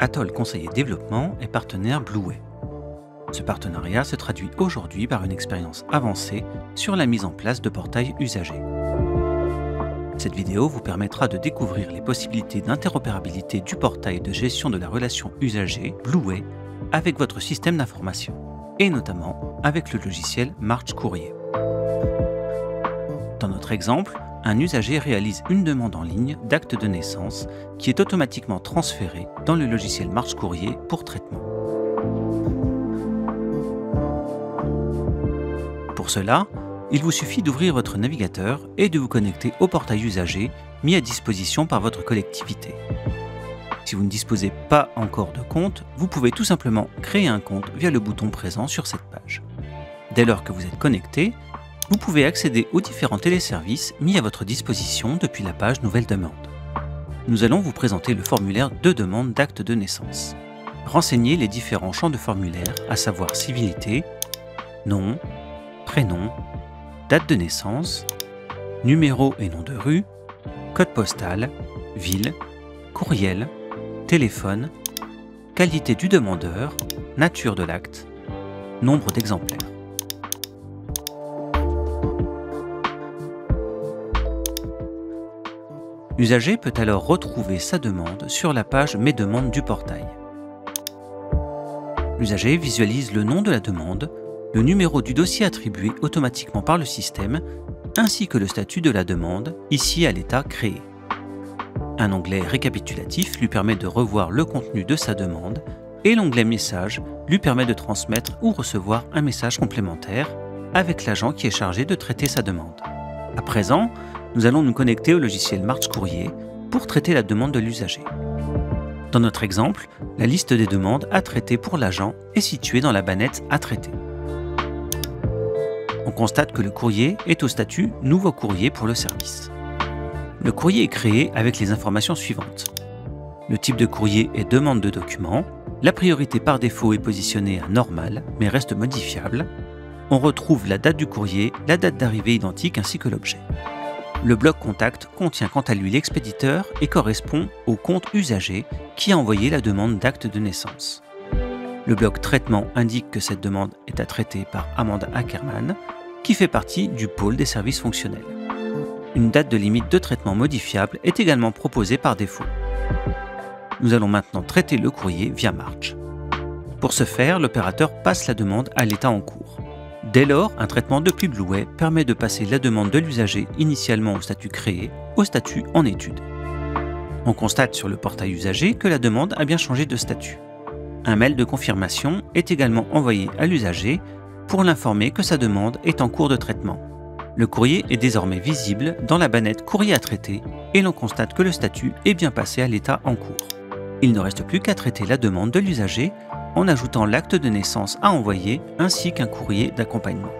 Atoll Conseil et Développement est partenaire Blueway. Ce partenariat se traduit aujourd'hui par une expérience avancée sur la mise en place de portails usagers. Cette vidéo vous permettra de découvrir les possibilités d'interopérabilité du portail de gestion de la relation usager Blueway avec votre système d'information, et notamment avec le logiciel March Courrier. Dans notre exemple, un usager réalise une demande en ligne d'acte de naissance qui est automatiquement transférée dans le logiciel March Courrier pour traitement. Pour cela, il vous suffit d'ouvrir votre navigateur et de vous connecter au portail usager mis à disposition par votre collectivité. Si vous ne disposez pas encore de compte, vous pouvez tout simplement créer un compte via le bouton présent sur cette page. Dès lors que vous êtes connecté, vous pouvez accéder aux différents téléservices mis à votre disposition depuis la page Nouvelle demande. Nous allons vous présenter le formulaire de demande d'acte de naissance. Renseignez les différents champs de formulaire, à savoir civilité, nom, prénom, date de naissance, numéro et nom de rue, code postal, ville, courriel, téléphone, qualité du demandeur, nature de l'acte, nombre d'exemplaires. L'usager peut alors retrouver sa demande sur la page Mes demandes du portail. L'usager visualise le nom de la demande, le numéro du dossier attribué automatiquement par le système, ainsi que le statut de la demande, ici à l'état créé. Un onglet récapitulatif lui permet de revoir le contenu de sa demande et l'onglet Messages lui permet de transmettre ou recevoir un message complémentaire avec l'agent qui est chargé de traiter sa demande. À présent, nous allons nous connecter au logiciel March Courrier pour traiter la demande de l'usager. Dans notre exemple, la liste des demandes à traiter pour l'agent est située dans la bannette à traiter. On constate que le courrier est au statut Nouveau courrier pour le service. Le courrier est créé avec les informations suivantes. Le type de courrier est demande de document. La priorité par défaut est positionnée à normal, mais reste modifiable. On retrouve la date du courrier, la date d'arrivée identique ainsi que l'objet. Le bloc contact contient quant à lui l'expéditeur et correspond au compte usager qui a envoyé la demande d'acte de naissance. Le bloc traitement indique que cette demande est à traiter par Amanda Ackerman, qui fait partie du pôle des services fonctionnels. Une date de limite de traitement modifiable est également proposée par défaut. Nous allons maintenant traiter le courrier via March. Pour ce faire, l'opérateur passe la demande à l'état en cours. Dès lors, un traitement depuis Blueway permet de passer la demande de l'usager initialement au statut créé au statut en étude. On constate sur le portail usager que la demande a bien changé de statut. Un mail de confirmation est également envoyé à l'usager pour l'informer que sa demande est en cours de traitement. Le courrier est désormais visible dans la bannette Courrier à traiter et l'on constate que le statut est bien passé à l'état en cours. Il ne reste plus qu'à traiter la demande de l'usager en ajoutant l'acte de naissance à envoyer ainsi qu'un courrier d'accompagnement.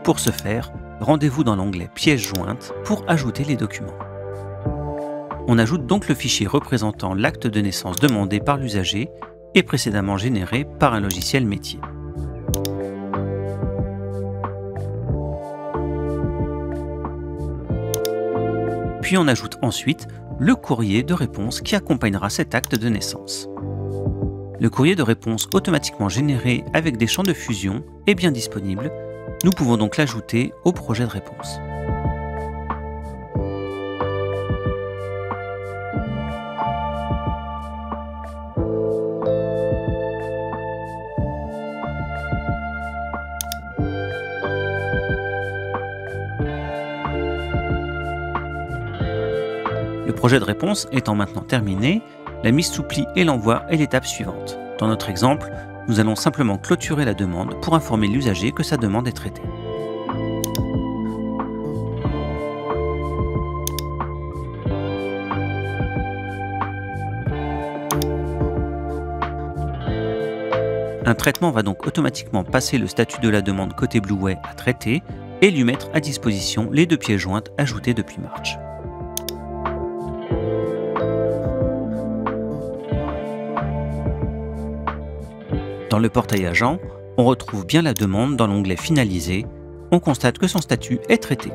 Pour ce faire, rendez-vous dans l'onglet Pièces jointes pour ajouter les documents. On ajoute donc le fichier représentant l'acte de naissance demandé par l'usager et précédemment généré par un logiciel métier. Puis on ajoute ensuite le courrier de réponse qui accompagnera cet acte de naissance. Le courrier de réponse automatiquement généré avec des champs de fusion est bien disponible. Nous pouvons donc l'ajouter au projet de réponse. Le projet de réponse étant maintenant terminé, la mise sous pli et l'envoi est l'étape suivante. Dans notre exemple, nous allons simplement clôturer la demande pour informer l'usager que sa demande est traitée. Un traitement va donc automatiquement passer le statut de la demande côté Blueway à traiter et lui mettre à disposition les deux pièces jointes ajoutées depuis March. Dans le portail agent, on retrouve bien la demande dans l'onglet Finaliser. On constate que son statut est traité.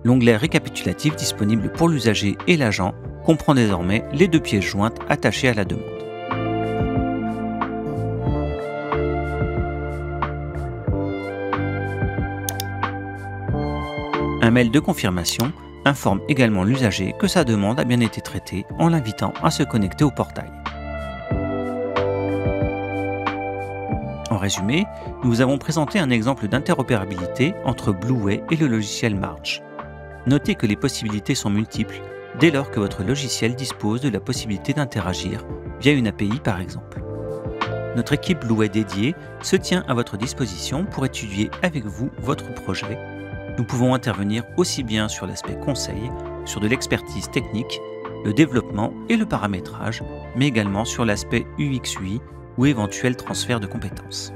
L'onglet récapitulatif disponible pour l'usager et l'agent comprend désormais les 2 pièces jointes attachées à la demande. Un mail de confirmation informe également l'usager que sa demande a bien été traitée en l'invitant à se connecter au portail. En résumé, nous vous avons présenté un exemple d'interopérabilité entre Blueway et le logiciel Marge. Notez que les possibilités sont multiples dès lors que votre logiciel dispose de la possibilité d'interagir via une API par exemple. Notre équipe Blueway dédiée se tient à votre disposition pour étudier avec vous votre projet. Nous pouvons intervenir aussi bien sur l'aspect conseil, sur de l'expertise technique, le développement et le paramétrage, mais également sur l'aspect UX/UI ou éventuel transfert de compétences.